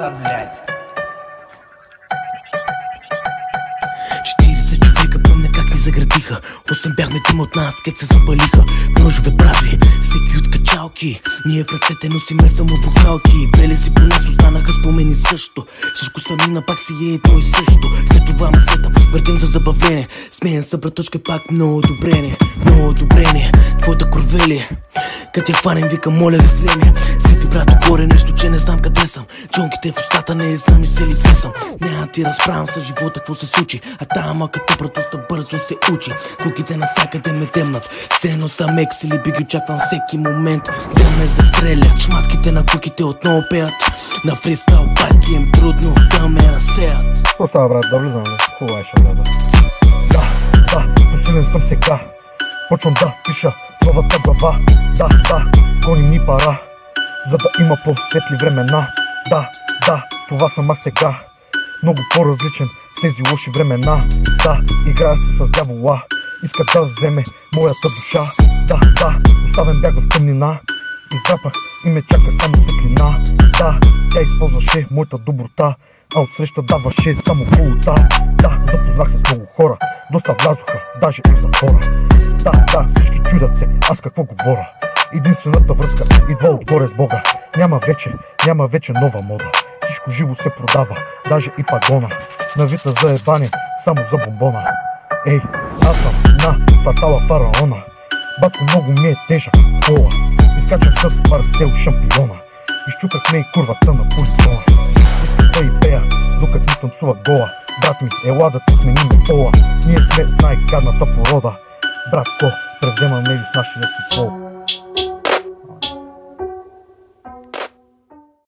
пизда, блядь. 40 човека, помня как ни заградиха. 8 бяхме, тима от нас, кет се запалиха. Ножове прави, всеки от качалки. Ние в ръцете носиме само бухалки. Белези по нас останаха спомени също. Всичко са мина, пак си е едно и също. След това ме сетам, въртим за забавление. Сменен са браточка, пак много одобрение. Много одобрение, твоята корвели. Като я хванем, викам, моля ви слеме. Сипи брато горе нещо, че не знам къде съм. Джонките в устата не знам и се лице съм. Няма ти разправям с живота, какво се случи. А тая малката братоста бързо се учи. Куките насякъде ме темнат. Все едно съм екс или би ги очаквам всеки момент. Да ме застрелят, шматките на куките отново пеят. На фристайл байки им трудно да ме разсеят. Какво става, брат? Да влизам, ли? Хубава ще, брата. Да, посилен съм сега. Почвам да пиша новата глава. Да, гоним ни пара, за да има по-светли времена. Да, това съм аз сега. Много по-различен в тези лоши времена. Да, играя се с дявола. Иска да вземе моята душа. Да, оставен бях в тъмнина. Издрапах и ме чака само светлина. Да, тя използваше моята доброта, а отсреща даваше само хулота. Да, запознах се с много хора, доста влязоха, даже и в затвора. Да, всички чудят се, аз какво говоря. Единствената връзка идва отгоре с Бога. Няма вече нова мода. Всичко живо се продава, даже и пагона. Навита за ебане, само за бомбона. Ей, аз съм на квартала Фараона. Батко много ми е тежък, фола. Изкачам с Марсел шампиона. Изчукахме и курвата на полигона. Искам да и пея, докато ми танцува гола. Брат ми, ела да ти сменим пола. Ние сме най-гадната порода. Братко, превземаме ли с нашия си флоу?